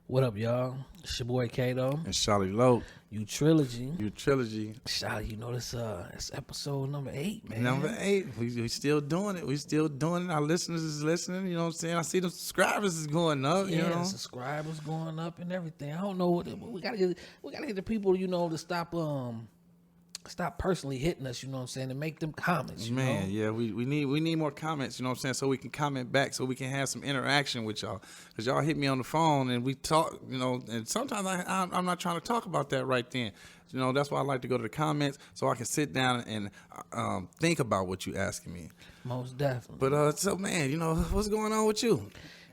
What up, y'all? It's your boy Kato. And Charlie Lowe. You Trilogy. You Trilogy. Charlie, you know this it's episode number 8, man. Number 8. We still doing it. We still doing it. Our listeners is listening. You know what I'm saying? I see the subscribers is going up. Yeah, you know? subscribers going up and everything. I don't know what we gotta get the people, to stop personally hitting us, you know what I'm saying, and make them comments, you know? Yeah, we need more comments, you know what I'm saying, so we can comment back, so we can have some interaction with y'all. Because y'all hit me on the phone and we talk, and sometimes I'm not trying to talk about that right then. That's why I like to go to the comments so I can sit down and think about what you asking me. Most definitely. But so man, what's going on with you?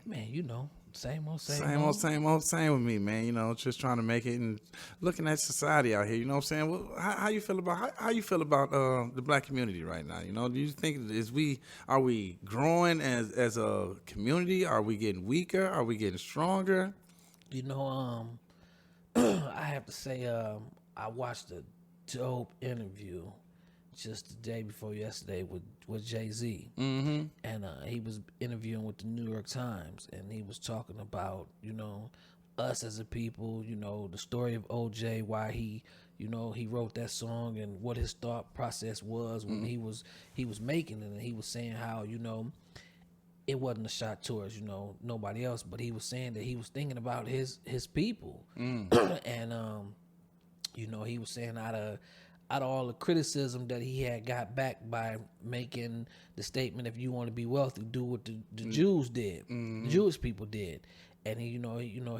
Man, same old with me, man. Just trying to make it and looking at society out here. You know what I'm saying? Well, how you feel about the black community right now? Do you think are we growing as a community? Are we getting weaker? Are we getting stronger? I have to say, I watched a dope interview just the day before yesterday with Jay-Z. Mm-hmm. And he was interviewing with the New York Times, and he was talking about, us as a people, the story of OJ, why he wrote that song and what his thought process was when he was making it. And he was saying how, it wasn't a shot towards, nobody else, but he was saying that he was thinking about his people. And, he was saying out of all the criticism that he had got back by making the statement, if you want to be wealthy, do what the Jews did, the Jewish people did. And he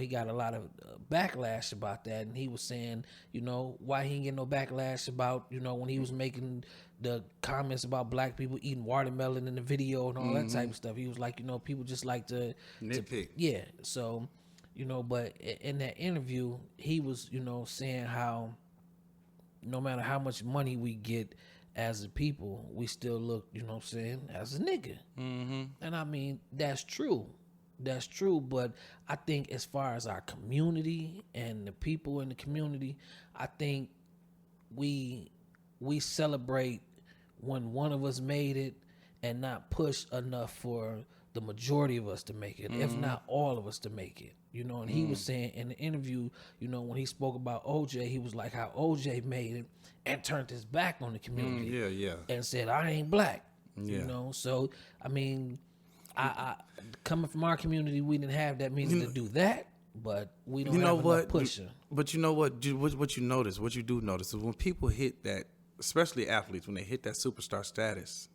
got a lot of backlash about that. And he was saying, why he didn't get no backlash about, when he was making the comments about black people eating watermelon in the video and all that type of stuff. He was like, people just like to nitpick. Yeah. So, but in that interview, he was, saying how no matter how much money we get as a people, we still look, as a nigga. Mm-hmm. And I mean, that's true. That's true. But I think as far as our community and the people in the community, I think we celebrate when one of us made it and not push enough for the majority of us to make it, if not all of us to make it. And he was saying in the interview, when he spoke about OJ, he was like how OJ made it and turned his back on the community. And said, I ain't black. So, I mean, I coming from our community, we didn't have that means to do that, but we don't have enough pushing. But you know what you notice, what you do notice is when people hit that, especially athletes, when they hit that superstar status,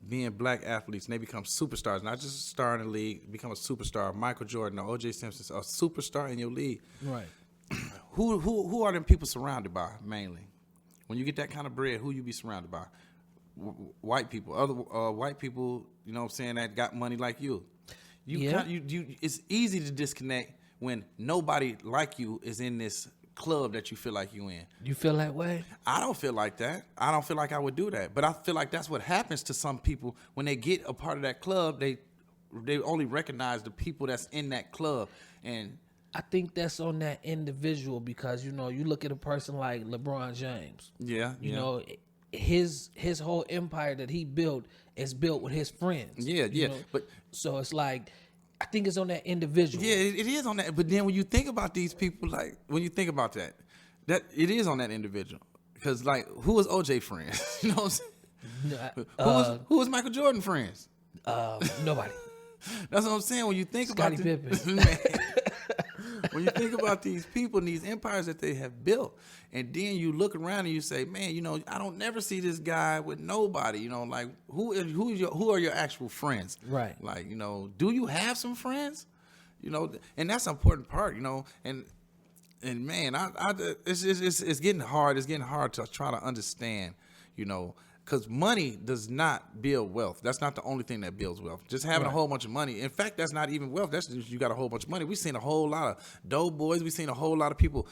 being black athletes, and they become superstars, not just a star in the league, become a superstar. Michael Jordan or O.J. Simpson, a superstar in your league. Right. Who are them people surrounded by mainly? When you get that kind of bread, who you be surrounded by? White people, other white people. You know what I'm saying, that got money like you. It's easy to disconnect when nobody like you is in this club that you feel like you in. You feel that way? I don't feel like that. I don't feel like I would do that. But I feel like that's what happens to some people when they get a part of that club. They only recognize the people that's in that club. And I think that's on that individual because, you look at a person like LeBron James. Yeah. His whole empire that he built is built with his friends. Yeah. But so it's like, I think it's on that individual. Yeah, it is on that. But then when you think about these people, like when you think about that it is on that individual. Because like, who was OJ friends? You know what I'm saying? Who was Michael Jordan friends? Nobody. That's what I'm saying. When you think Scottie about Pippen. When you think about these people and these empires that they have built, and then you look around and you say, man, I don't never see this guy with nobody. Like who are your actual friends? Right. Like, do you have some friends? And that's an important part. And man, it's getting hard. It's getting hard to try to understand. Because money does not build wealth. That's not the only thing that builds wealth. Just having a whole bunch of money. In fact, that's not even wealth. That's just you got a whole bunch of money. We've seen a whole lot of dope boys. We've seen a whole lot of people,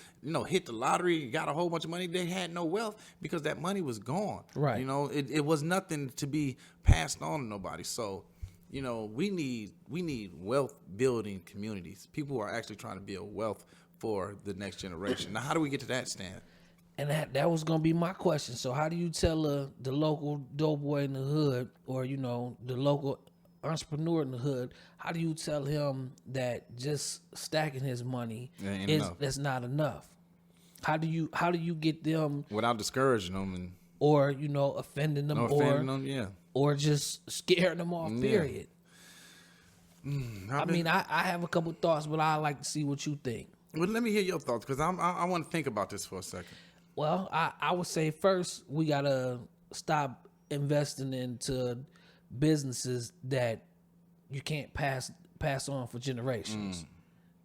hit the lottery, got a whole bunch of money. They had no wealth because that money was gone. Right. It was nothing to be passed on to nobody. So, we need wealth building communities. People are actually trying to build wealth for the next generation. Now, how do we get to that stand? And that was gonna be my question. So how do you tell the local dope boy in the hood, or the local entrepreneur in the hood, how do you tell him that just stacking his money that's not enough? How do you get them without discouraging them and or offending them or just scaring them off? Period. I have a couple thoughts, but I like to see what you think. Well, let me hear your thoughts because I want to think about this for a second. Well, I would say first we gotta stop investing into businesses that you can't pass on for generations.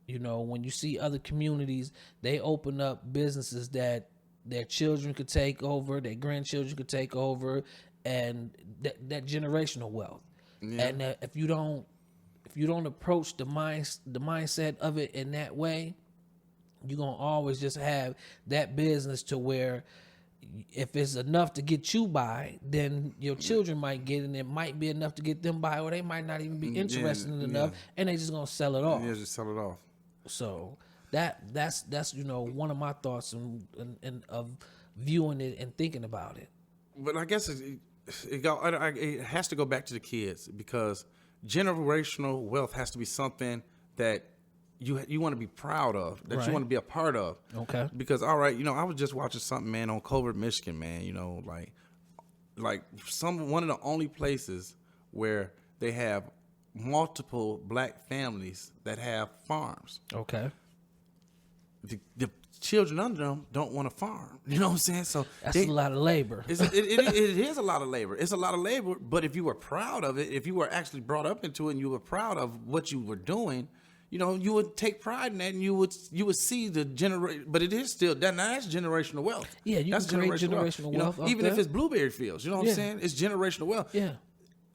When you see other communities, they open up businesses that their children could take over, their grandchildren could take over, and that generational wealth. Yeah. And if you don't approach the mindset of it in that way, you're going to always just have that business to where if it's enough to get you by, then your children might get it, and it might be enough to get them by, or they might not even be interested in enough, and they just going to sell it off. Yeah, just sell it off. So that's one of my thoughts and of viewing it and thinking about it. But I guess it has to go back to the kids because generational wealth has to be something that you want to be proud of, that you want to be a part of. Okay. Because, all right, I was just watching something, man, on Covert, Michigan, man, like one of the only places where they have multiple black families that have farms. Okay. The children under them don't want to farm. You know what I'm saying? So that's a lot of labor. It is a lot of labor. It's a lot of labor, but if you were proud of it, if you were actually brought up into it and you were proud of what you were doing, you would take pride in that, and you would see the but it is still that's generational wealth. Yeah, you can create generational wealth. Even if it's blueberry fields, you know what I'm saying? It's generational wealth. Yeah.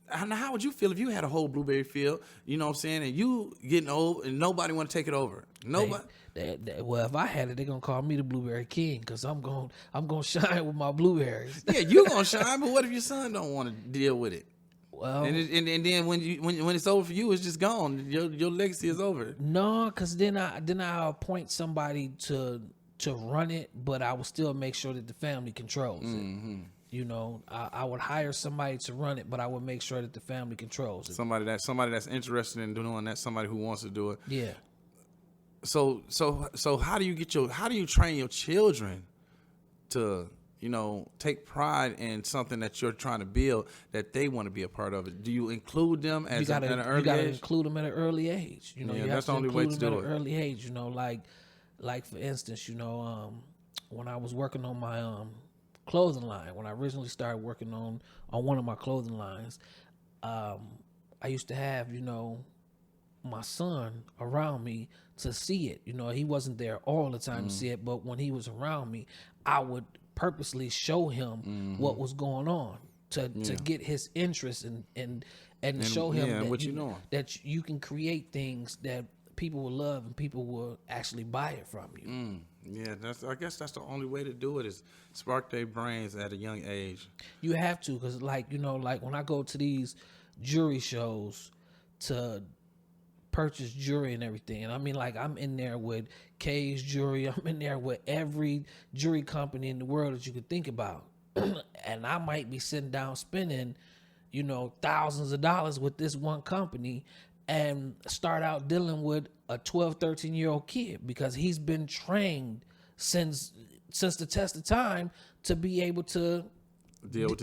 How would you feel if you had a whole blueberry field, you know what I'm saying, and you getting old and nobody want to take it over? Nobody. Well, if I had it, they're gonna call me the blueberry king because I'm gonna shine with my blueberries. Yeah, you gonna shine, but what if your son don't want to deal with it? Well, and then when it's over for you, it's just gone. Your legacy is over. No, because then I appoint somebody to run it, but I will still make sure that the family controls it. I would hire somebody to run it, but I would make sure that the family controls it. Somebody that's interested in doing that. Somebody who wants to do it. Yeah. So how do you train your children to take pride in something that you're trying to build that they want to be a part of it? Do you include them at an early age? You got to include them at an early age. You have that's to the only way to do it. At an early age, like for instance, when I was working on my clothing line, when I originally started working on one of my clothing lines, I used to have my son around me to see it. He wasn't there all the time to see it, but when he was around me, I would purposely show him what was going on to get his interest and show him that you can create things that people will love and people will actually buy it from you. Yeah, I guess that's the only way to do it is spark their brains at a young age. You have to, because like when I go to these jury shows to purchase jewelry and everything, and I'm in there with Kay's Jewelry, I'm in there with every jewelry company in the world that you could think about, and I might be sitting down spending thousands of dollars with this one company and start out dealing with a 12, 13-year-old kid because he's been trained since the test of time to be able to deal with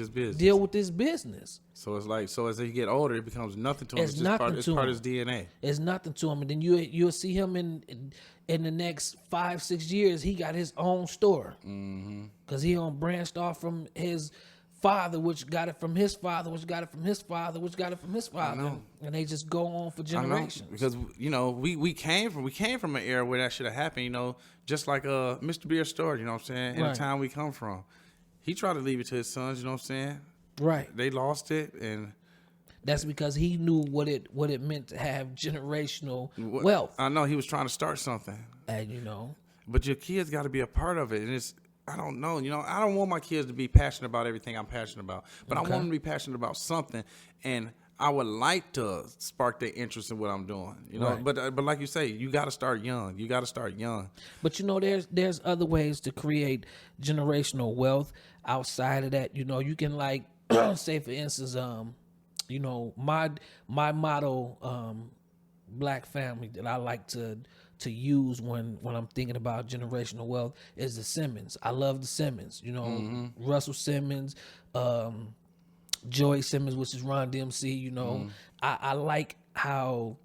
this business. So it's like, as he get older, it becomes nothing to him. It's part of his DNA. It's nothing to him. And then you'll see him in the next 5-6 years, he got his own store. Because he branched off from his father, which got it from his father, which got it from his father, which got it from his father. And they just go on for generations. Because, we came from an era where that should have happened, just like Mr. Beer's story, you know what I'm saying? In the time we come from. He tried to leave it to his sons, you know what I'm saying? Right. They lost it, and that's because he knew what it meant to have generational wealth. I know he was trying to start something. And but your kids got to be a part of it, and it's I don't know, I don't want my kids to be passionate about everything I'm passionate about, but I want them to be passionate about something, and I would like to spark their interest in what I'm doing, Right. But like you say, you got to start young. But there's other ways to create generational wealth outside of that. You can say for instance, You know, my motto, black family, that I like to use when I'm thinking about generational wealth is the Simmons. I love the Simmons. You know, Russell Simmons, Joy Simmons, which is Ron DMC. You know, I like how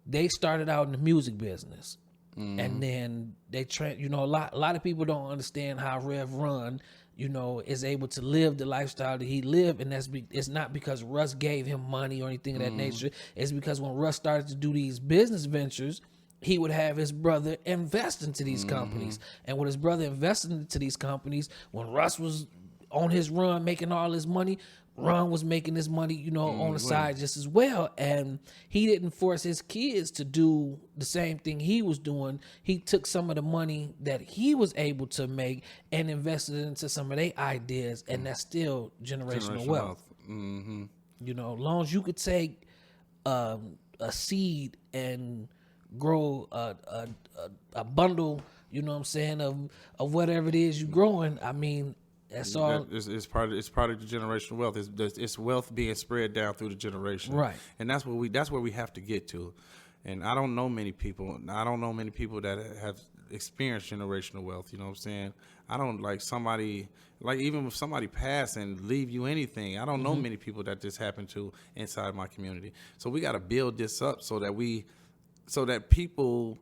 they started out in the music business. And then they you know, a lot of people don't understand how Rev Run, you know, is able to live the lifestyle that he lived, and it's not because Russ gave him money or anything of that nature. It's because when Russ started to do these business ventures, he would have his brother invest into these companies, and when his brother invested into these companies, when Russ was on his run making all his money, Ron was making his money, you know, on the side just as well. And he didn't force his kids to do the same thing he was doing. He took some of the money that he was able to make and invested it into some of their ideas. And that's still generational wealth. Mm-hmm. You know, as long as you could take a seed and grow a bundle, you know what I'm saying, of whatever it is you're growing, I mean, that's all. It's part of the generational wealth. It's wealth being spread down through the generation, right? And that's where we have to get to. And I don't know many people. That have experienced generational wealth. You know what I'm saying? I don't even if somebody pass and leave you anything. I don't know many people that this happened to inside my community. So we got to build this up so that people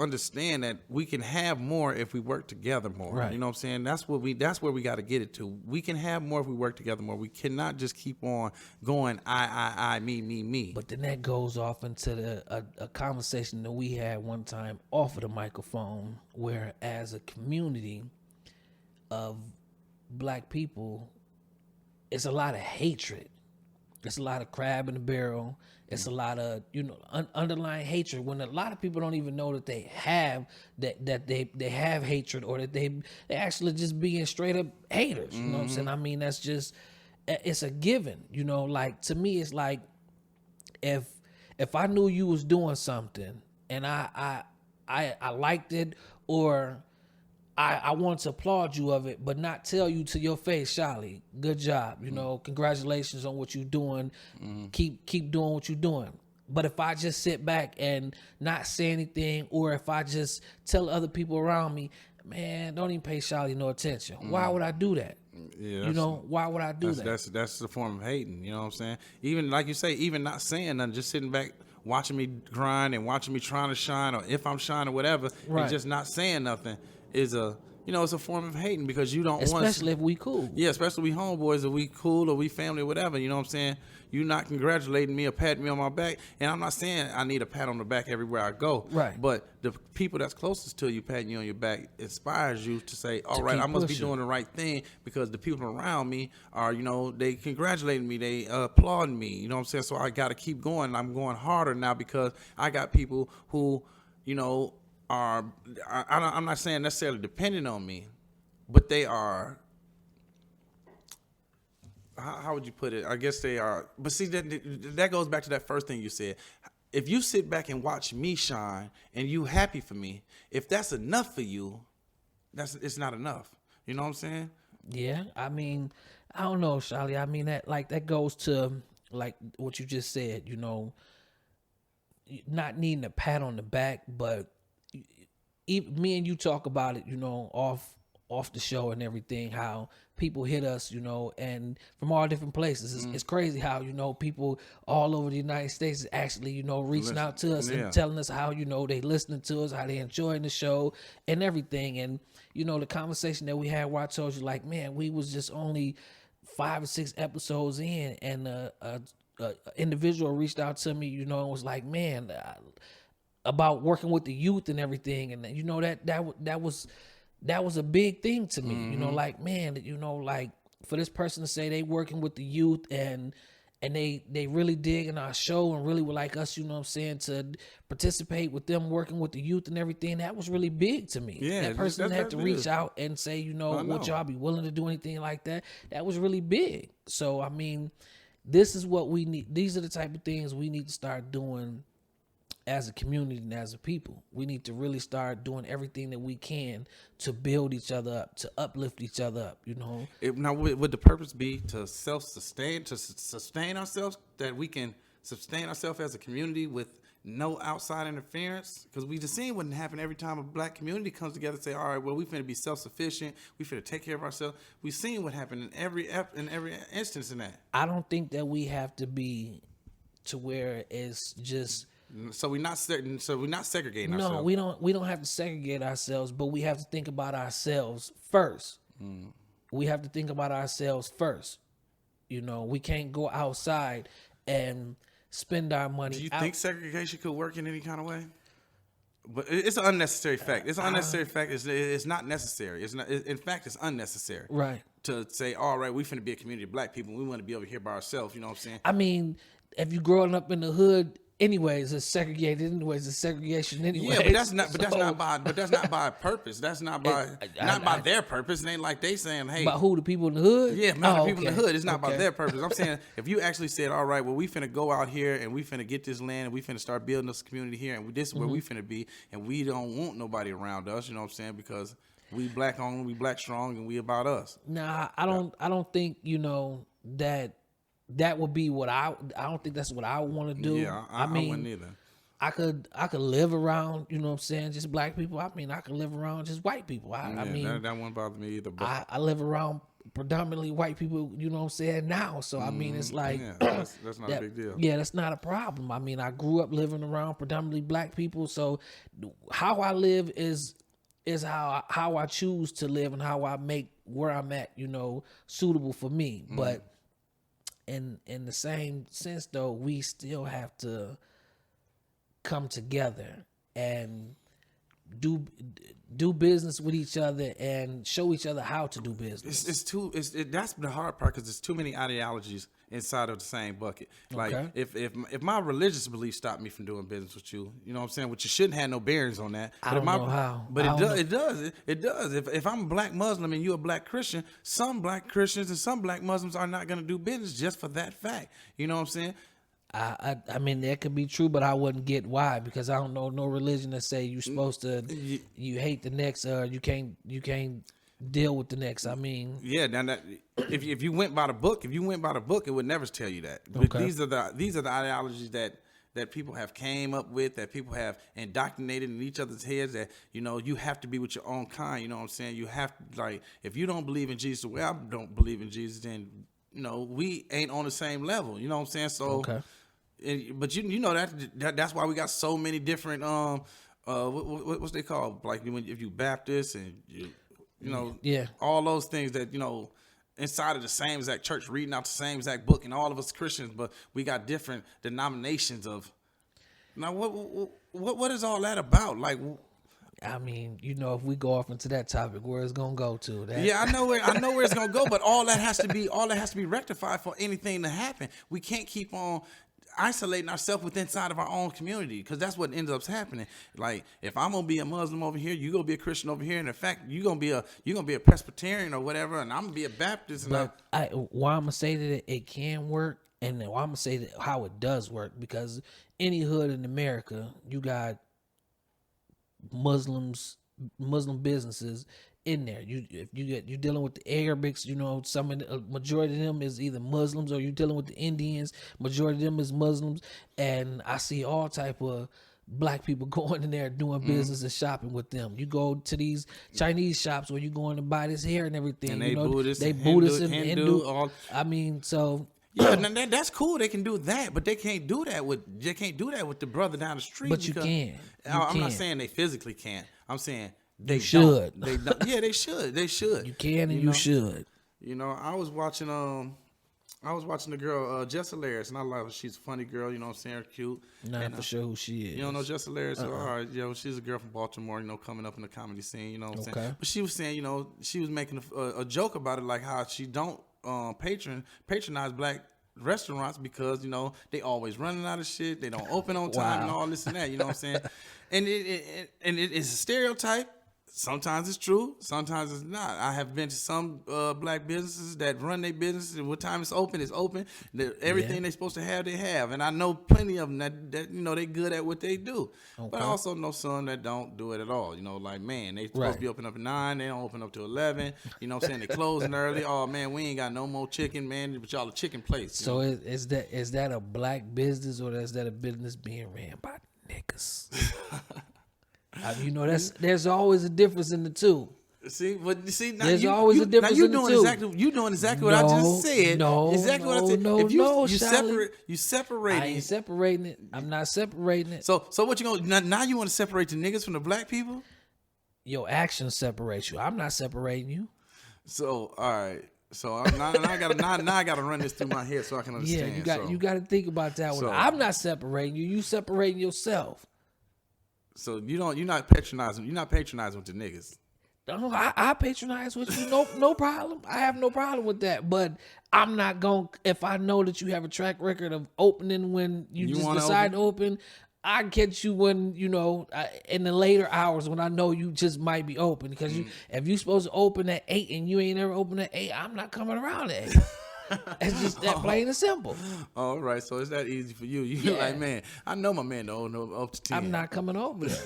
understand that we can have more if we work together more. Right. You know what I'm saying? That's where we got to get it to. We can have more if we work together more. We cannot just keep on going I, me. But then that goes off into a conversation that we had one time off of the microphone, where as a community of black people, it's a lot of hatred. It's a lot of crab in the barrel. It's a lot of, you know, underlying hatred, when a lot of people don't even know that they have they have hatred, or that they actually just being straight up haters. You know what I'm saying? I mean, that's just, it's a given. You know, like, to me, it's like, if I knew you was doing something and I liked it, or I want to applaud you of it, but not tell you to your face, Shali, good job. You know, congratulations on what you're doing. Keep doing what you're doing. But if I just sit back and not say anything, or if I just tell other people around me, man, don't even pay Shali no attention. Why would I do that? Yeah, you know, why would I do that? That's the form of hating. You know what I'm saying? Even like you say, even not saying nothing, just sitting back, watching me grind and watching me trying to shine, or if I'm shining, whatever, and just not saying nothing is it's a form of hating, because you don't want, especially if we cool. Yeah, especially we homeboys, or we cool, or we family, or whatever. You know what I'm saying? You not congratulating me or patting me on my back, and I'm not saying I need a pat on the back everywhere I go. Right. But the people that's closest to you patting you on your back inspires you to say, all right, I must be doing the right thing, because the people around me are, you know, they congratulating me, they applauding me. You know what I'm saying? So I got to keep going. I'm going harder now, because I got people who, you know, I'm not saying necessarily dependent on me, but they are, how would you put it? I guess they are, but see, that goes back to that first thing you said. If you sit back and watch me shine and you happy for me, if that's enough for you, it's not enough. You know what I'm saying? Yeah, I mean, I don't know, Shali. I mean, that goes to, like, what you just said, you know, not needing a pat on the back, but me and you talk about it, you know, off the show and everything, how people hit us, you know, and from all different places. It's crazy how, you know, people all over the United States is actually, you know, reaching out to us and telling us how, you know, they listening to us, how they enjoying the show and everything. And, you know, the conversation that we had where I told you, like, man, we was just only 5 or 6 episodes in, and a individual reached out to me, you know, and was like, man, about working with the youth and everything. And, you know, that was a big thing to me. You know, like, man, you know, like, for this person to say they working with the youth and they really dig in our show and really would like us, you know what I'm saying, to participate with them working with the youth and everything, that was really big to me. Yeah, that person had to reach out and say, you know, would y'all be willing to do anything like that? That was really big. So, I mean, this is what we need. These are the type of things we need to start doing as a community and as a people. We need to really start doing everything that we can to build each other up, to uplift each other up, you know. Now, would the purpose be to self-sustain, to sustain ourselves, that we can sustain ourselves as a community with no outside interference? Because we just seen what happen every time a black community comes together and say, all right, well, we finna be self-sufficient, we finna take care of ourselves. We've seen what happened in every instance in that. I don't think that we have to be to where it's just... So we're not segregating ourselves. No, we don't have to segregate ourselves, but we have to think about ourselves first. We have to think about ourselves first. You know, we can't go outside and spend our money. Do you think segregation could work in any kind of way? But it's an unnecessary fact. It's an unnecessary fact. It's not necessary. It's not. In fact, it's unnecessary. Right. To say, all right, we finna be a community of black people. We want to be over here by ourselves. You know what I'm saying? I mean, if you growing up in the hood, anyways, it's segregated. Anyways, it's segregation. Anyways, yeah, but that's not by purpose. That's not by by their purpose. It ain't like they saying, hey, about who, the people in the hood? Yeah, the people in the hood. It's not about their purpose. I'm saying, if you actually said, all right, well, we finna go out here and we finna get this land and we finna start building this community here and this is where we finna be, and we don't want nobody around us. You know what I'm saying? Because we black owned, we black strong, and we about us. Nah, I don't think, you know, that would be what I don't think that's what I want to do. Yeah, I mean, wouldn't either. I could live around, you know what I'm saying, just black people. I mean, I could live around just white people. I mean, that wouldn't bother me either. But I live around predominantly white people, you know what I'm saying, now. So I mean, it's like that's not a big deal. Yeah, that's not a problem. I mean, I grew up living around predominantly black people, so how I live is how I choose to live and how I make where I'm at, you know, suitable for me. But in the same sense, though, we still have to come together and do business with each other and show each other how to do business. That's the hard part, because there's too many ideologies inside of the same bucket. Like if my religious beliefs stop me from doing business with you, you know what I'm saying, which you shouldn't have no bearings on that. I don't know how. But it does. If I'm a black Muslim and you're a black Christian, some black Christians and some black Muslims are not going to do business just for that fact. You know what I'm saying? I mean, that could be true, but I wouldn't get why, because I don't know no religion that say you're supposed to you hate the next or you can't deal with the next. I mean, yeah. Now that if you went by the book, it would never tell you that. Okay. But these are the ideologies that people have came up with, that people have indoctrinated in each other's heads, that, you know, you have to be with your own kind. You know what I'm saying? You have to, like, if you don't believe in Jesus the way I don't believe in Jesus, then, you know, we ain't on the same level. You know what I'm saying? So. Okay. But you know that's why we got so many different what's they called, like if you Baptist and you know, all those things that, you know, inside of the same exact church reading out the same exact book, and all of us Christians, but we got different denominations of. Now what is all that about? Like, I mean, you know, if we go off into that topic, where it's gonna go to? Yeah, I know where it's gonna go, but all that has to be rectified for anything to happen. We can't keep on isolating ourselves within inside of our own community, because that's what ends up happening. Like, if I'm gonna be a Muslim over here, you gonna be a Christian over here, and in fact, you gonna be a Presbyterian or whatever, and I'm gonna be a Baptist. But why I'm gonna say that it can work, and then why I'm gonna say that how it does work, because any hood in America, you got Muslim businesses in there. You're dealing with the Arabics, you know, majority of them is either Muslims, or you're dealing with the Indians, majority of them is Muslims, and I see all type of black people going in there doing business and shopping with them. You go to these Chinese shops where you going to buy this hair and everything. And they Buddhist, they Buddhist and Hindu. I mean, so. Yeah, that's cool. They can do that, but they can't do that with the brother down the street. But you can. I'm not saying they physically can't. I'm saying they should. They don't. Yeah, they should. They should. You can and you should. You know, I was watching the girl Jess Hilarious, and I love her. She's a funny girl. You know what I'm saying? Cute. Not for sure who she is. You don't know Jess Hilarious? All right, you know, she's a girl from Baltimore. You know, coming up in the comedy scene. You know what I'm saying? But she was saying, you know, she was making a joke about it, like how she don't patronize black restaurants because, you know, they always running out of shit. They don't open on time and all this and that. You know what I'm saying? And it is a stereotype. Sometimes it's true, sometimes it's not. I have been to some black businesses that run their business, and what time it's open, everything they're supposed to have, they have. And I know plenty of them that they good at what they do. Okay. But I also know some that don't do it at all. Like, man, they supposed to be open up at 9, they don't open up to 11. You know what I'm saying? They closing early. Oh, man, we ain't got no more chicken, man, but y'all a chicken place. So is that a black business, or is that a business being ran by niggas? There's always a difference in the two. Now there's always a difference in the two. You doing exactly what I just said. Exactly what I said. If you separate. I ain't separating it. I'm not separating it. So what you gonna now? You want to separate the niggas from the black people? Your actions separate you. I'm not separating you. So all right. So now I gotta run this through my head so I can understand. Yeah, you got to think about that one. So, I'm not separating you. You separating yourself. So you're not patronizing. You're not patronizing with the niggas. No, I patronize with you. No problem. I have no problem with that. But I'm not going. If I know that you have a track record of opening when you just decide to open, I catch you when in the later hours when I know you just might be open. Because if you supposed to open at 8 and you ain't ever open at 8, I'm not coming around at 8. It's just that plain and simple. All right, so it's that easy for you. You're like, man, I know my man don't know up to 10. I'm not coming over there.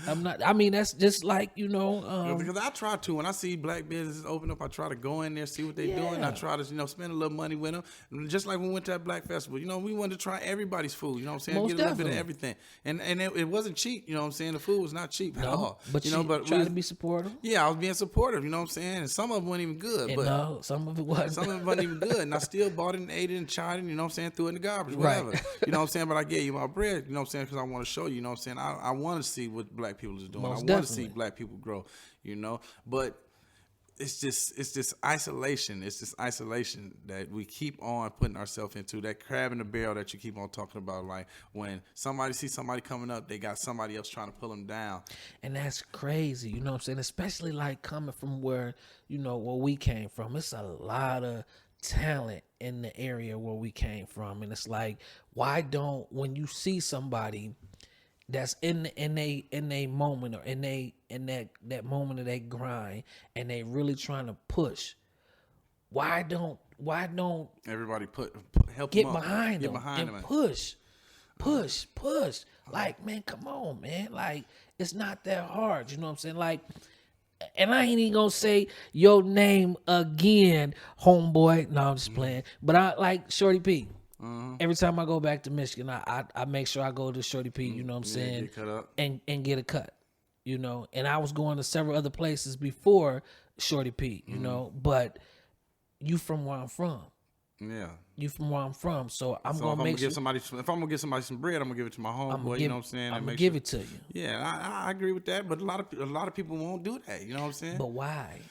I'm not. I mean, that's just like because I try to when I see black businesses open up, I try to go in there, see what they're doing. I try to spend a little money with them. And just like when we went to that black festival, we wanted to try everybody's food. You know what I'm saying? Most Get a little bit of everything, and it wasn't cheap. You know what I'm saying? The food was not cheap at all. But but trying to be supportive. Yeah, I was being supportive. You know what I'm saying? And some of them weren't even good. And but no, some of it wasn't. Some of it wasn't even good. And I still bought it and ate it and tried it, you know what I'm saying, threw it in the garbage, whatever. Right. You know what I'm saying? But I gave you my bread, you know what I'm saying, because I want to show you, you know what I'm saying? I want to see what black people is doing. I want to see black people grow, But it's this isolation. It's this isolation that we keep on putting ourselves into, that crab in the barrel that you keep on talking about. Like when somebody sees somebody coming up, they got somebody else trying to pull them down. And that's crazy, you know what I'm saying? Especially like coming from where we came from. It's a lot of talent in the area where we came from, and it's like, why don't, when you see somebody that's in a moment, or in that moment of that grind, and they really trying to push, why don't everybody help get them up, behind get them behind and them. push like, man, come on, man, like, it's not that hard, you know what I'm saying? Like, and I ain't even gonna say your name again, homeboy. No, I'm just playing. But I like Shorty P. Every time I go back to Michigan, I make sure I go to Shorty P, you know what I'm saying? Get cut up. And get a cut, And I was going to several other places before Shorty P, but you from where I'm from. Yeah. You from where I'm from, so I'm gonna make sure. If I'm gonna give somebody some bread, I'm gonna give it to my homeboy. You know what I'm saying? I'm gonna give it to you. Yeah, I agree with that, but a lot of people won't do that. You know what I'm saying? But why?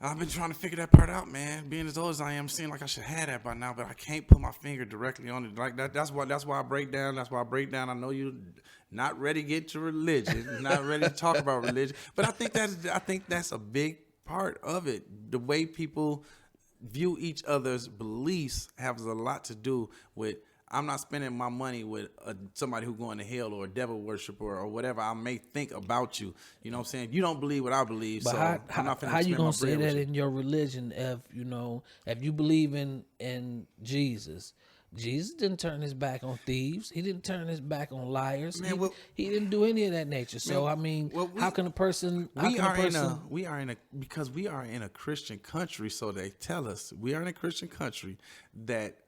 I've been trying to figure that part out, man. Being as old as I am, seeing like I should have that by now, but I can't put my finger directly on it like that. That's why I break down. I know you're not ready to get to religion, not ready to talk about religion, but I think that's a big part of it. The way people view each other's beliefs has a lot to do with, I'm not spending my money with somebody who's going to hell or a devil worshiper or whatever I may think about you. You know what I'm saying? You don't believe what I believe, but so I'm not finna how you gonna say that you. in your religion if you believe in Jesus? Jesus didn't turn his back on thieves. He didn't turn his back on liars. Man, he didn't do any of that nature. So how can a person? Because we are in a Christian country. So they tell us we are in a Christian country that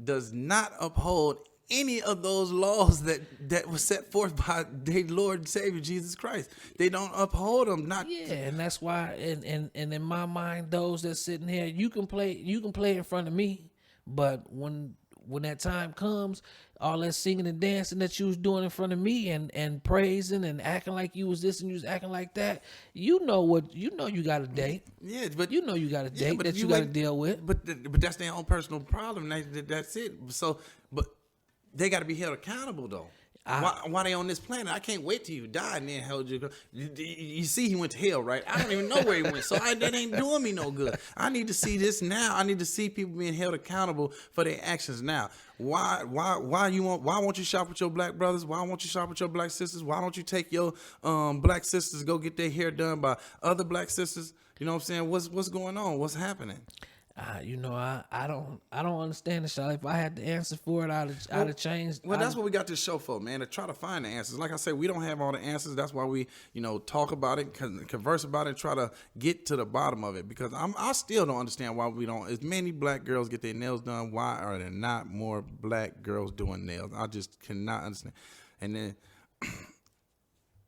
does not uphold any of those laws that was set forth by their Lord and Savior Jesus Christ. They don't uphold them. And that's why. And in my mind, those that sitting here, you can play in front of me, but when that time comes, all that singing and dancing that you was doing in front of me and praising and acting like you was this and you was acting like that, you got a date. Yeah, but you got a date that you got to deal with. But that's their own personal problem. That's it. So, but they got to be held accountable though. Why they on this planet? I can't wait till you die and then held you. You see, he went to hell, right? I don't even know where he went, so that ain't doing me no good. I need to see this now. I need to see people being held accountable for their actions now. Why won't you shop with your black brothers? Why won't you shop with your black sisters? Why don't you take your black sisters to go get their hair done by other black sisters? You know what I'm saying? What's going on? What's happening? I don't understand the shot. If I had the answer for it, I'd have changed. Well, that's what we got this show for, man, to try to find the answers. Like I said, we don't have all the answers. That's why we, talk about it, converse about it, and try to get to the bottom of it. Because I still don't understand why we don't. As many black girls get their nails done, why are there not more black girls doing nails? I just cannot understand. And then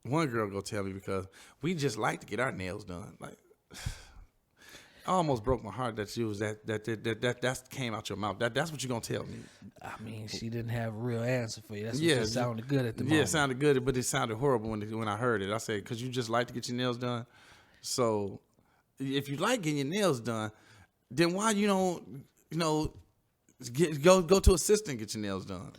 one girl go tell me, because we just like to get our nails done. Like, I almost broke my heart that you was that came out your mouth. That's what you're gonna tell me. I mean, she didn't have a real answer for you. That's what just sounded good at the moment. Yeah, it sounded good, but it sounded horrible when I heard it. I said, because you just like to get your nails done. So if you like getting your nails done, then why you don't, go to a sister and get your nails done?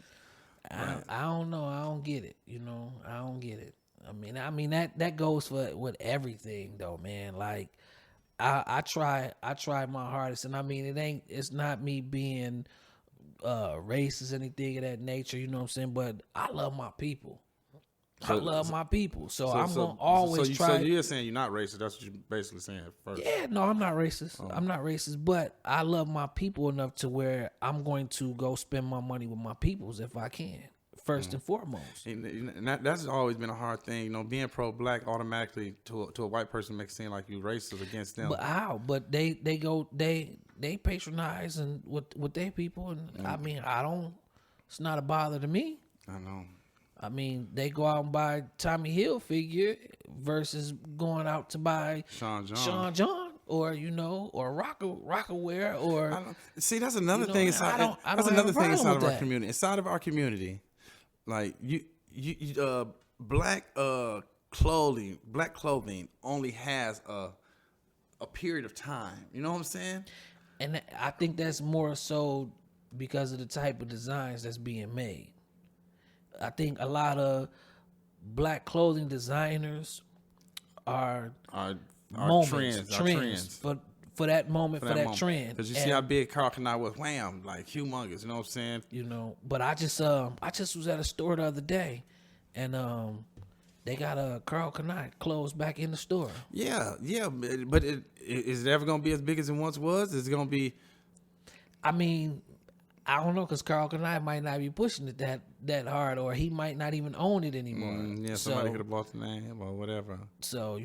I don't know. I don't get it. I don't get it. I mean that goes with everything though, man. Like, I try my hardest, and I mean it's not me being racist, anything of that nature, you know what I'm saying? But I love my people. I love my people, so I'm gonna always try. So you're saying you're not racist? That's what you're basically saying at first. Yeah, no, I'm not racist. I'm not racist, but I love my people enough to where I'm going to go spend my money with my peoples if I can. First and foremost, and that's always been a hard thing. Being pro-black automatically to a white person makes it seem like you racist against them. But how? But they patronize and with their people, and I mean, it's not a bother to me. I know. I mean, they go out and buy Tommy Hilfiger versus going out to buy Sean John. Or or Rockaware, or see, that's another thing. That's another thing inside of our community. Inside of our community, like black clothing only has a period of time. You know what I'm saying? And I think that's more so because of the type of designs that's being made. I think a lot of black clothing designers are trends for that moment, for that trend. Because you see how big Karl Kani was, wham, like humongous. You know what I'm saying? But I just was at a store the other day, and they got a Karl Kani clothes back in the store. Yeah, but is it ever gonna be as big as it once was? Is it gonna be? I mean, I don't know, because Karl Kani might not be pushing it that hard, or he might not even own it anymore. Somebody could have bought the name or whatever. So,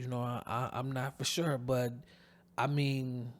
I'm not for sure, but I mean,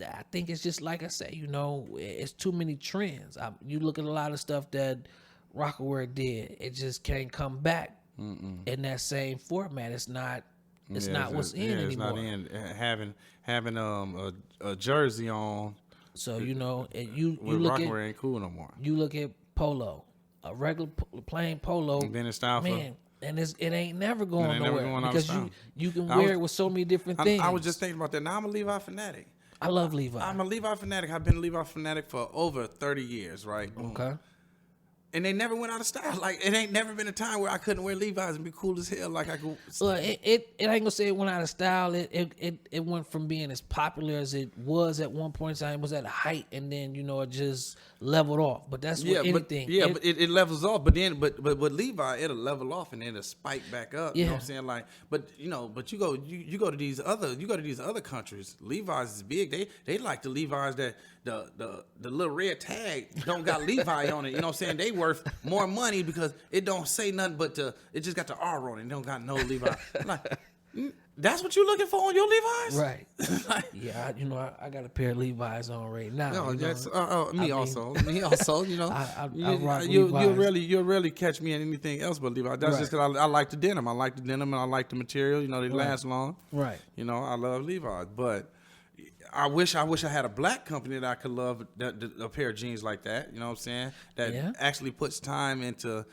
I think it's just like I say, it's too many trends. You look at a lot of stuff that Rockaware did, it just can't come back in that same format. It's not what's in anymore. It's not in. Having a jersey on. So you look at Rockaware ain't cool no more. You look at polo, a regular plain polo. Been in style, man, and it ain't never going nowhere because you can wear it with so many different things. I was just thinking about that. Now I'm a Levi fanatic. I love Levi. I'm a Levi fanatic. I've been a Levi fanatic for over 30 years, right? Okay. And they never went out of style. Like, it ain't never been a time where I couldn't wear Levi's and be cool as hell. Like I could. Well, it ain't gonna say it went out of style. It went from being as popular as it was at one point in time. It was at a height, and then it just leveled off. But that's what anything. But it levels off. But then, but with Levi, it'll level off and then it'll spike back up. You know what I'm saying? Like, but you go to these other countries. Levi's is big. They like the Levi's that the little red tag don't got Levi on it. You know what I'm saying? They worth more money because it don't say nothing but it just got the R on it. It don't got no Levi. like, that's what you looking for on your Levi's? Right. Yeah, I got a pair of Levi's on right now. No, that's me also. Me also, I rock Levi's. You'll rarely catch me in anything else but Levi. That's just because I like the denim. I like the denim and I like the material. They last long. Right. I love Levi's, but I wish I had a black company that I could love a pair of jeans like that. You know what I'm saying? That actually puts time into,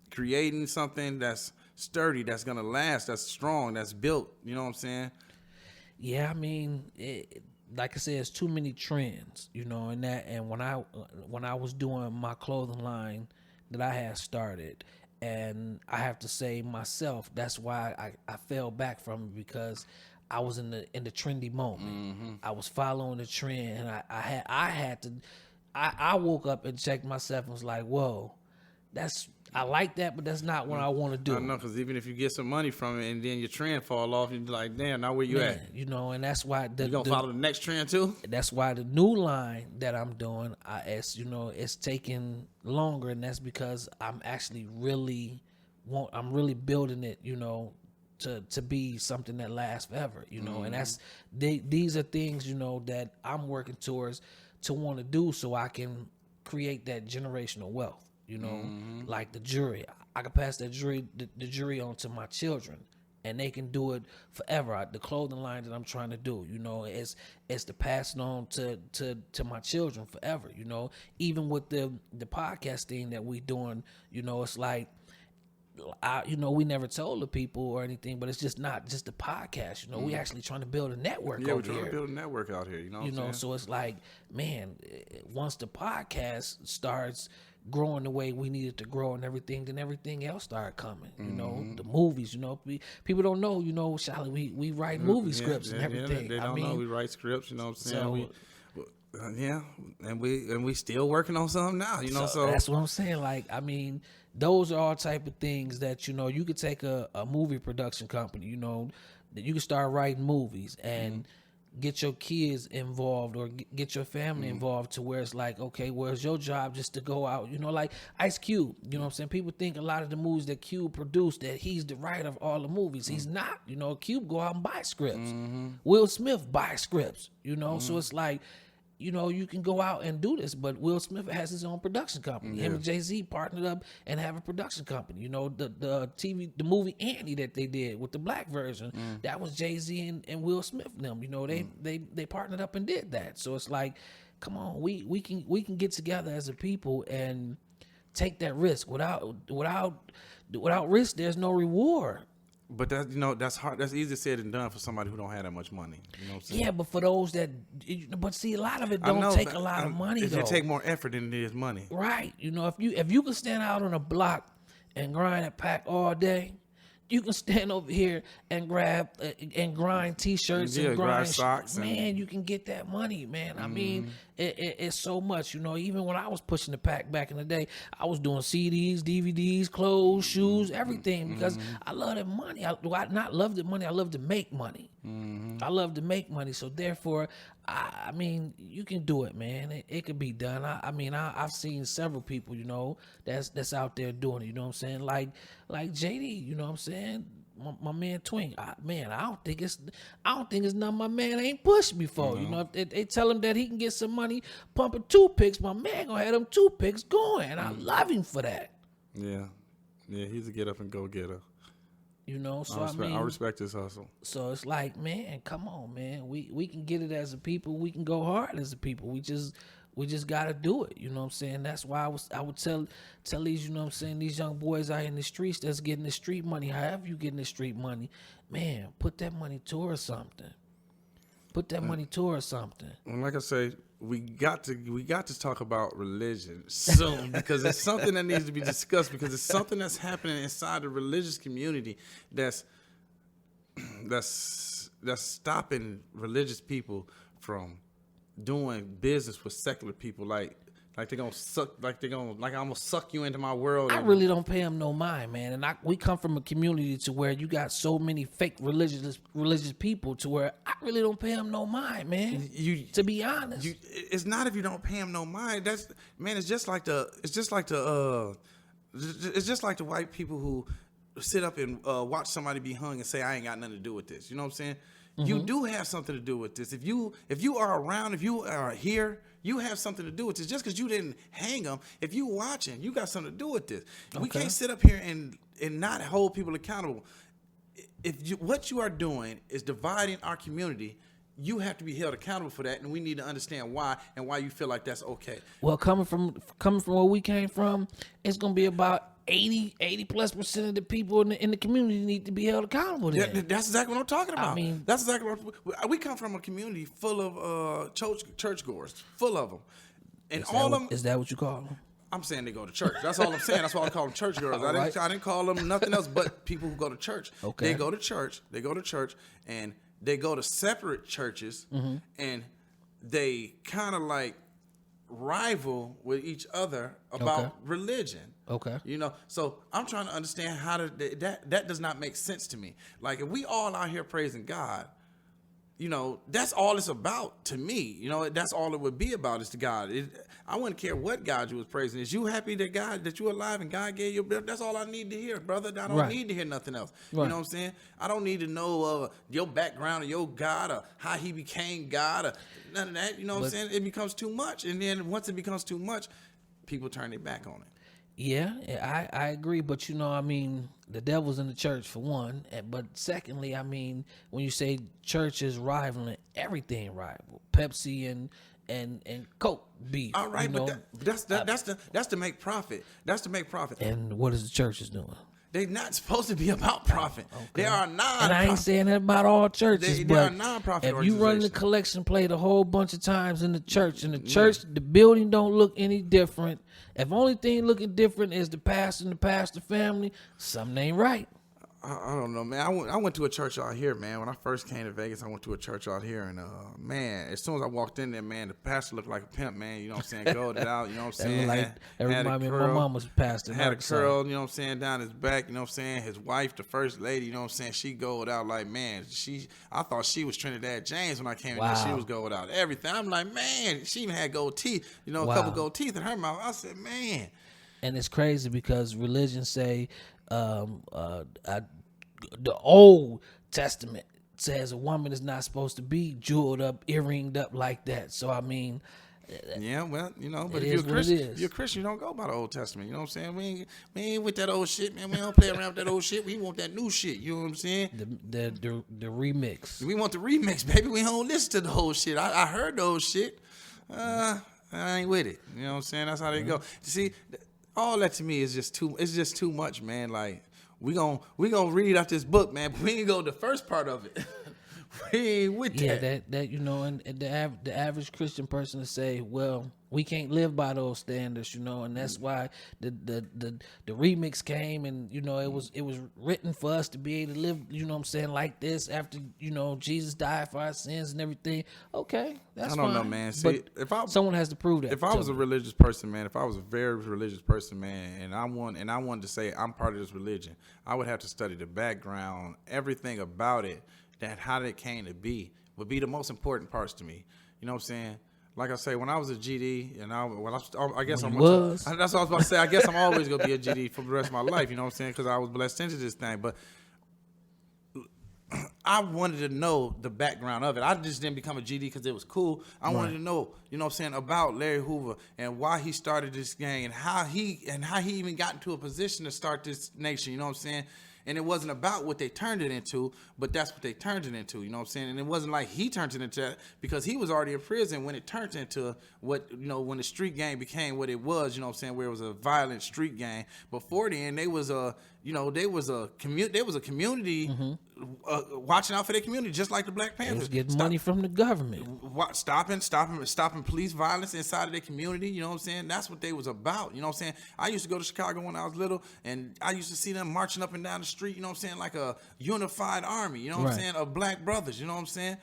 creating something that's sturdy, that's gonna last, that's strong, that's built. You know what I'm saying? Yeah, I mean, like I said, it's too many trends. And when I was doing my clothing line, that I had started. And I have to say myself, that's why I fell back from it, because I was in the trendy moment. I was following the trend, and I woke up and checked myself and was like, whoa, I like that, but that's not what I want to do. I know, because even if you get some money from it and then your trend fall off, you're like, damn, now where you at? You know, and that's why You gonna follow the next trend too? That's why the new line that I'm doing, it's taking longer, and that's because I'm actually I'm really building it, to be something that lasts forever, and these are things, that I'm working towards to want to do, so I can create that generational wealth, like the jewelry. I can pass that the jewelry on to my children, and they can do it forever. The clothing line that I'm trying to do, it's to pass it on to my children forever, even with the podcast thing that we doing, it's like, we never told the people or anything, but it's just not just the podcast. We actually trying to build a network. Yeah, we're trying to build a network out here. So it's like, man, once the podcast starts growing the way we need it to grow and everything, then everything else started coming. The movies. People don't know. Charlie, we write movie scripts and everything. They don't know we write scripts. You know what I'm saying? And we still working on something now. So that's what I'm saying. Like, I mean, those are all type of things that you could take a movie production company, that you can start writing movies and get your kids involved or get your family involved, to where it's like, okay, where's your job just to go out, like Ice Cube, what I'm saying? People think a lot of the movies that Cube produced, that he's the writer of all the movies. He's not. Cube go out and buy scripts. Will Smith buy scripts, so it's like, you can go out and do this, but Will Smith has his own production company. Him and Jay-Z partnered up and have a production company. The movie Annie that they did with the black version, that was Jay-Z and Will Smith and them. They partnered up and did that. So it's like, come on, we can get together as a people and take that risk. Without risk, there's no reward. But that's hard. That's easier said than done for somebody who don't have that much money. You know what I'm saying? Yeah, but for those that, but see, a lot of it don't take a lot of money. It take more effort than it is money. Right. If you can stand out on a block and grind a pack all day, you can stand over here and grab and grind T-shirts and grind socks. Man, you can get that money, man. I mean, it's so much. Even when I was pushing the pack back in the day, I was doing CDs, DVDs, clothes, shoes, everything, because I love that money. I not love the money. I love to make money. I love to make money. So therefore, I mean, you can do it, man. It can be done. I've seen several people, that's out there doing it. You know what I'm saying? Like JD. You know what I'm saying? My man Twink. I don't think it's nothing my man ain't pushed before. If they tell him that he can get some money pumping toothpicks, my man gonna have them toothpicks going, and I love him for that. Yeah, he's a get up and go getter. So I respect his hustle. So it's like, man, come on, man. We can get it as a people. We can go hard as a people. We just gotta do it. You know what I'm saying? That's why I would tell these, these young boys out in the streets that's getting the street money, however you getting the street money, man, put that money towards something. And like I say, we got to talk about religion soon, because it's something that needs to be discussed, because it's something that's happening inside the religious community that's stopping religious people from doing business with secular people, like they're gonna suck, like I'm gonna suck you into my world. I really don't pay them no mind, man. And we come from a community to where you got so many fake religious people, to where I really don't pay them no mind, man. To be honest, it's not if you don't pay them no mind. It's just like the white people who sit up and watch somebody be hung and say, I ain't got nothing to do with this. You know what I'm saying? You do have something to do with this. If you are around, if you are here, you have something to do with this. Just because you didn't hang them, if you watching, you got something to do with this. Okay. We can't sit up here and not hold people accountable. What you are doing is dividing our community, you have to be held accountable for that, and we need to understand why and why you feel like that's okay. Well, coming from where we came from, it's gonna be about 80+% of the people in the community need to be held accountable. Yeah, that's exactly what I'm talking about. That's exactly what we come from, a community full of churchgoers, full of them, and all of them. Is that what you call them? I'm saying they go to church. That's all I'm saying. That's why I call them church girls. I didn't call them nothing else but people who go to church. Okay. They go to church. They go to church, and they go to separate churches, and they kind of like rival with each other about religion. Okay. You know, so I'm trying to understand how that does not make sense to me. Like, if we all out here praising God, you know, that's all it's about to me. You know, that's all it would be about is to God. I wouldn't care what God you was praising. Is you happy that you're alive and God gave you? That's all I need to hear, brother. I don't need to hear nothing else. Right. You know what I'm saying? I don't need to know your background or your God or how he became God or none of that. You know what I'm saying? It becomes too much. And then once it becomes too much, people turn their back on it. Yeah, I agree. But, you know, I mean, the devil's in the church for one. But secondly, I mean, when you say church is rivaling, everything rival. Pepsi and Coke beef. All right, you know? but that's to make profit. That's to make profit. And what is the churches doing? They're not supposed to be about profit. Okay. They are non-profit. And I ain't saying that about all churches. They are non-profit if you run the collection plate a whole bunch of times in the church, the building don't look any different. If only thing looking different is the pastor and the pastor family, something ain't right. I don't know, man. I went to a church out here, man. When I first came to Vegas, I went to a church out here, and man, as soon as I walked in there, man, the pastor looked like a pimp, man. You know what I'm saying? Golded out, you know what I'm saying? That reminded me of my mama's pastor. Had a curl, you know what I'm saying, down his back, you know what I'm saying? His wife, the first lady, you know what I'm saying? She gold out like, man, I thought she was Trinidad James when I came in there. She was gold out. Everything. I'm like, man, she even had gold teeth, you know, a couple gold teeth in her mouth. I said, man. And it's crazy because religion say, the Old Testament says a woman is not supposed to be jeweled up, earringed up like that. So I mean, yeah, well, you know, but if you're a Christian, you don't go by the Old Testament. You know what I'm saying? We ain't with that old shit, man. We don't play around with that old shit. We want that new shit. You know what I'm saying? The remix. We want the remix, baby. We don't listen to the whole shit. I heard the old shit. I ain't with it. You know what I'm saying? That's how they go. You see, all that to me is just too. It's just too much, man. Like. We gonna read out this book, man. But we ain't go the first part of it. We ain't with that. Yeah, that you know, and the average Christian person to say, well, we can't live by those standards, you know, and that's why the remix came, and you know, it was written for us to be able to live, you know what I'm saying, like this after, you know, Jesus died for our sins and everything. Okay, that's fine. I don't know, man. See, but someone has to prove that. If I was a religious person, man, if I was a very religious person, man, and I wanted to say I'm part of this religion, I would have to study the background, everything about it. That how it came to be would be the most important parts to me. You know what I'm saying? Like I say, when I was a GD, and I guess that's what I was about to say. I guess I'm always gonna be a GD for the rest of my life. You know what I'm saying? Because I was blessed into this thing. But I wanted to know the background of it. I just didn't become a GD because it was cool. I wanted to know, you know what I'm saying, about Larry Hoover and why he started this gang and how he even got into a position to start this nation. You know what I'm saying? And it wasn't about what they turned it into, but that's what they turned it into, you know what I'm saying? And it wasn't like he turned it into that because he was already in prison when it turned into what, you know, when the street gang became what it was, you know what I'm saying, where it was a violent street gang. Before then, they was a community watching out for their community, just like the Black Panthers. They was getting money from the government. Stopping police violence inside of their community, you know what I'm saying? That's what they was about, you know what I'm saying? I used to go to Chicago when I was little, and I used to see them marching up and down the street, you know what I'm saying, like a unified army, you know what I'm saying, of black brothers, you know what I'm saying?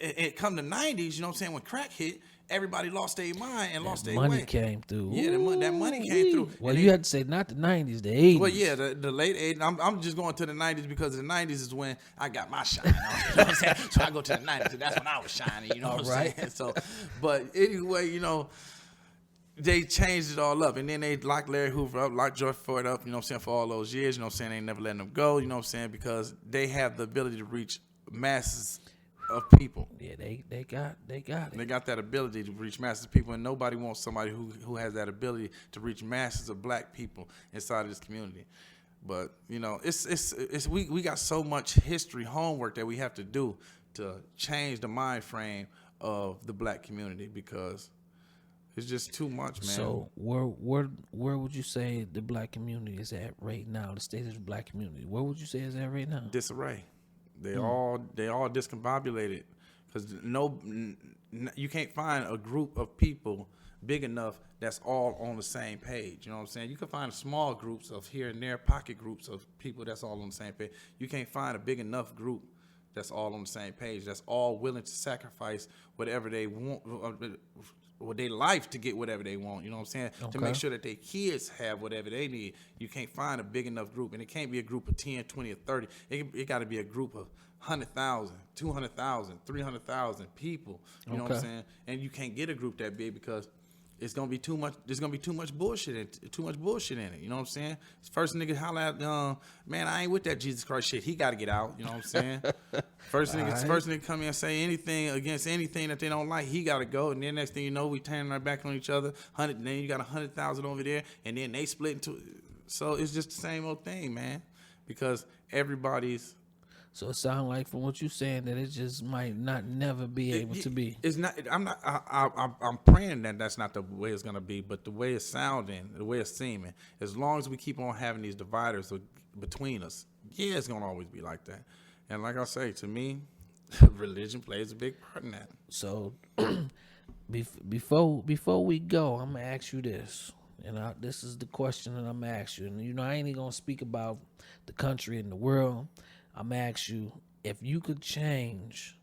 It come the 90s, you know what I'm saying, when crack hit, everybody lost their mind and lost their way. Money came through. Yeah, that money came through. Well, you had to say not the 90s, the 80s. Well, yeah, the late 80s. I'm just going to the 90s because the 90s is when I got my shine on. You know what I'm saying? So I go to the 90s, and that's when I was shining, you know what I'm saying? So, but anyway, you know, they changed it all up. And then they locked Larry Hoover up, locked George Floyd up, you know what I'm saying, for all those years. You know what I'm saying? They never letting them go, you know what I'm saying? Because they have the ability to reach masses of people. Yeah, they got it. They got that ability to reach masses of people, and nobody wants somebody who has that ability to reach masses of black people inside of this community. But you know, we got so much history homework that we have to do to change the mind frame of the black community because it's just too much, man. So where would you say the black community is at right now? The state of the black community, where would you say is at right now? Disarray. They all discombobulated because you can't find a group of people big enough that's all on the same page. You know what I'm saying? You can find small groups of here and there, pocket groups of people that's all on the same page. You can't find a big enough group that's all on the same page, that's all willing to sacrifice whatever they want, or their life to get whatever they want, you know what I'm saying? To make sure that their kids have whatever they need. You can't find a big enough group, and it can't be a group of 10, 20, or 30. It got to be a group of 100,000, 200,000, 300,000 people, you know what I'm saying? And you can't get a group that big because it's gonna be too much. There's gonna be too much bullshit in it. You know what I'm saying? First nigga holler at, man, I ain't with that Jesus Christ shit. He got to get out. You know what I'm saying? First nigga come in and say anything against anything that they don't like. He got to go. And then next thing you know, we turn our back on each other. Then you got 100,000 over there, and then they split into. So it's just the same old thing, man. Because everybody's. So it sounds like from what you're saying that it just might not never be able to be. It's not. I'm praying that that's not the way it's gonna be. But the way it's sounding, the way it's seeming, as long as we keep on having these dividers between us, yeah, it's gonna always be like that. And like I say, to me, religion plays a big part in that. So before we go, I'm gonna ask you this. And this is the question that I'm gonna ask you. And you know, I ain't even gonna speak about the country and the world. I'm gonna ask you, if you could change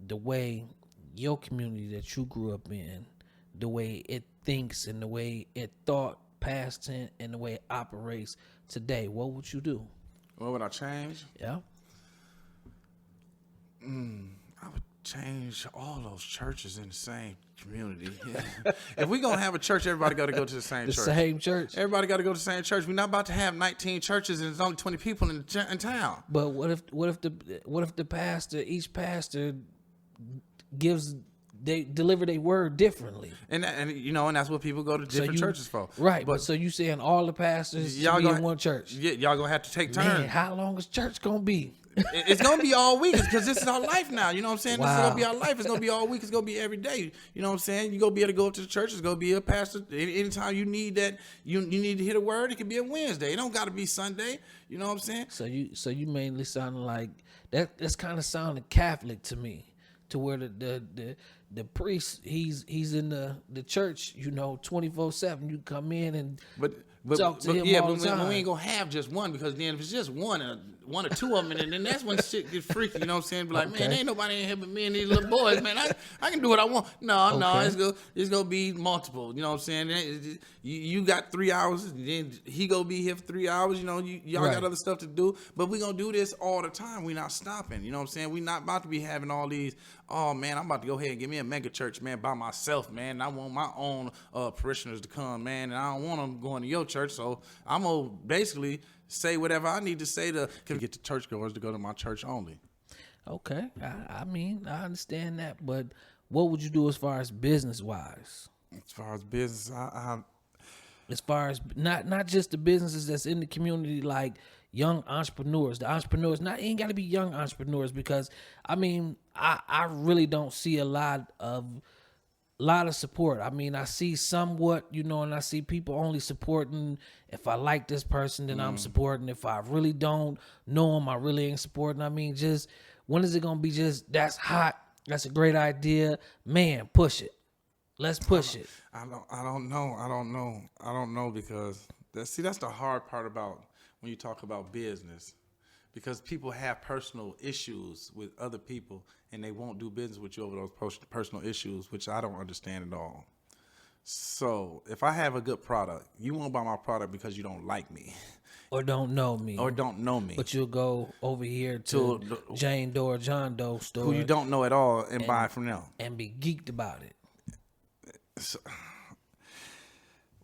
the way your community that you grew up in, the way it thinks and the way it thought past tense and the way it operates today, what would you do? What would I change? Yeah. I would change all those churches in the same community. If we're going to have a church, everybody got to go to the same church. The same church? Everybody got to go to the same church. We're not about to have 19 churches and there's only 20 people in town. But what if the pastor, each pastor they deliver their word differently? And that's what people go to different churches for. Right. But so you saying all the pastors should be in one church? Yeah, y'all going to have to take turns. Man, how long is church going to be? It's going to be all week because this is our life now. You know what I'm saying? Wow. This is going to be our life. It's going to be all week. It's going to be every day. You know what I'm saying? You're going to be able to go up to the church. It's going to be a pastor. Anytime you need that, you need to hear a word, it can be a Wednesday. It don't got to be Sunday. You know what I'm saying? So you mainly sounding like that's kind of sounding Catholic to me, to where the priest he's in the church, 24/7. You come in and talk to him all the time. But we ain't gonna have just one, because then if it's just one or two of them, and then that's when shit gets freaky. You know what I'm saying? Be like, man, ain't nobody in here but me and these little boys, man. I can do what I want. No, it's gonna be multiple. You know what I'm saying? You got 3 hours, and then he gonna be here for 3 hours. Y'all Right. got other stuff to do, but we gonna do this all the time. We not stopping. You know what I'm saying? We not about to be having all these. Oh man, I'm about to go ahead and give me a mega church, man, by myself, man. I want my own parishioners to come, man, and I don't want them going to your church. So I'm gonna basically say whatever I need to say to get the churchgoers to go to my church only. Okay, I mean, I understand that, but what would you do as far as business wise? As far as business, as far as not just the businesses that's in the community, like young entrepreneurs. The entrepreneurs, ain't got to be young entrepreneurs, because I mean, I really don't see a lot of support. I mean, I see somewhat, and I see people only supporting if I like this person, then I'm supporting. If I really don't know them, I really ain't supporting. I mean, just when is it gonna be just that's hot, that's a great idea, man, push it. Let's push it. I don't know, because that's the hard part about when you talk about business, because people have personal issues with other people and they won't do business with you over those personal issues, which I don't understand at all. So if I have a good product, you won't buy my product because you don't like me. Or don't know me. But you'll go over here to Jane Doe or John Doe store, who you don't know at all, and buy from them. And be geeked about it. So,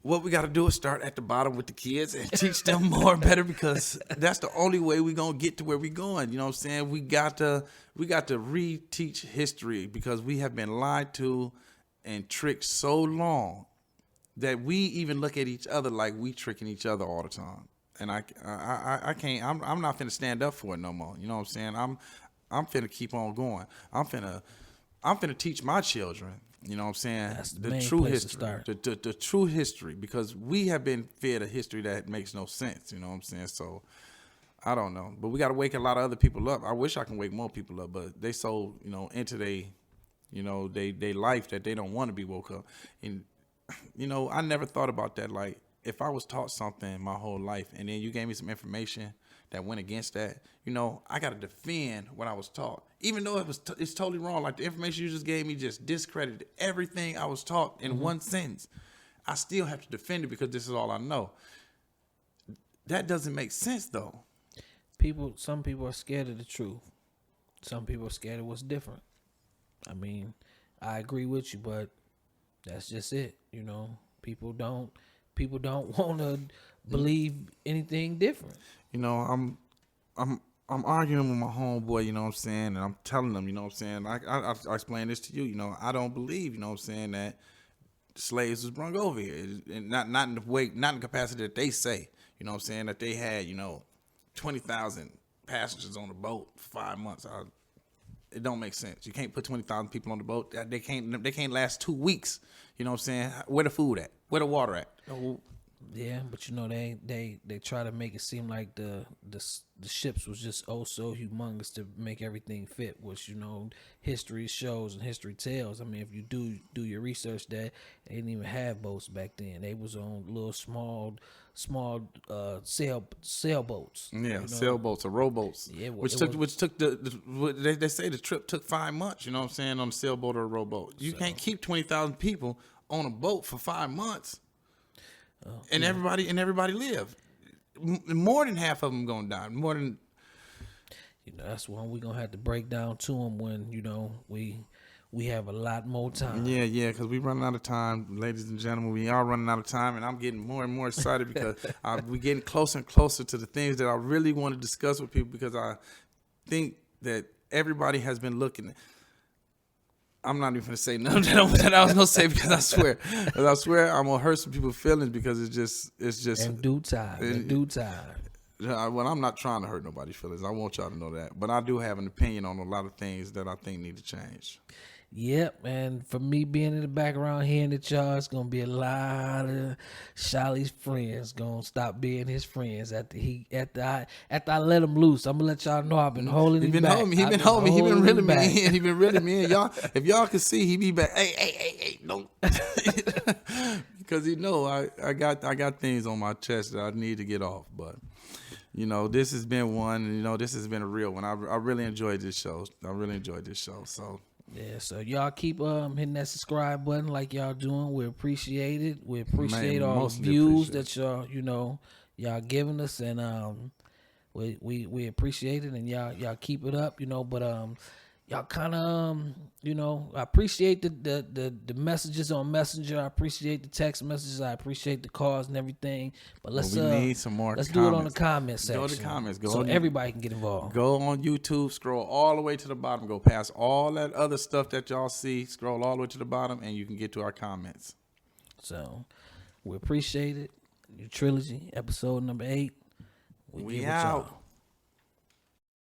what we got to do is start at the bottom with the kids and teach them more better, because that's the only way we're going to get to where we're going. You know what I'm saying? We got to reteach history, because we have been lied to and tricked so long that we even look at each other like we tricking each other all the time. And I can't, I'm not finna stand up for it no more. You know what I'm saying? I'm finna keep on going. I'm finna teach my children, you know what I'm saying, that's the true history, the true history, because we have been fed a history that makes no sense. You know what I'm saying? So I don't know, but we got to wake a lot of other people up. I wish I can wake more people up, but they so, into you know, they life that they don't want to be woke up. And, you know, I never thought about that. Like, if I was taught something my whole life and then you gave me some information that went against that, you know, I got to defend what I was taught. Even though it's totally wrong. Like, the information you just gave me just discredited everything I was taught in one sentence. I still have to defend it because this is all I know. That doesn't make sense, though. Some people are scared of the truth. Some people are scared of what's different. I mean, I agree with you, but that's just it. You know, people don't want to believe anything different. You know, I'm arguing with my homeboy, you know what I'm saying, and I'm telling them, you know what I'm saying. I explain this to you, you know, I don't believe, you know what I'm saying, that slaves was brought over here, and not in the way, not in the capacity that they say, you know what I'm saying, that they had, you know, 20,000 passengers on the boat for 5 months. It don't make sense. You can't put 20,000 people on the boat. They can't last 2 weeks. You know what I'm saying? Where the food at? Where the water at? Yeah, but you know they try to make it seem like the ships was just so humongous to make everything fit, which, you know, history shows and history tells. I mean, if you do your research, that they didn't even have boats back then. They was on little small sailboats. Yeah, you know? sailboats or rowboats. Yeah, which took they say the trip took 5 months. You know what I'm saying, on a sailboat or a rowboat. You can't keep 20,000 people on a boat for 5 months. And everybody live. More than half of them gonna die. More than, you know, that's one we're gonna have to break down to them when, you know, we have a lot more time. Yeah, because we running out of time, ladies and gentlemen. We are running out of time, and I'm getting more and more excited because we're getting closer and closer to the things that I really want to discuss with people, because I think that everybody has been looking. I'm not even going to say none that I was going to say, because I swear I'm going to hurt some people's feelings, because it's just in due time. Well, I'm not trying to hurt nobody's feelings. I want y'all to know that. But I do have an opinion on a lot of things that I think need to change. Yep, and for me being in the background hearing it, y'all, it's gonna be a lot of Charlie's friends gonna stop being his friends after I let him loose. I'm gonna let y'all know I've been holding him back. He been holding me. He been really mean. He been really mean. Y'all, if y'all could see, he be back. Hey, don't. Because he know I got things on my chest that I need to get off. But, you know, this has been one. You know, this has been a real one. I really enjoyed this show. So. Yeah, so y'all keep hitting that subscribe button like y'all doing. We appreciate it. We appreciate all the views that y'all giving us, and we appreciate it, and y'all keep it up, you know. But y'all kind of you know, I appreciate the messages on Messenger. I appreciate the text messages. I appreciate the calls and everything. But we need some more. Let's do it on the comment section. Go to the comments. So everybody can get involved. Go on YouTube. Scroll all the way to the bottom. Go past all that other stuff that y'all see. Scroll all the way to the bottom, and you can get to our comments. So we appreciate it. Trilogy episode number 8. We out.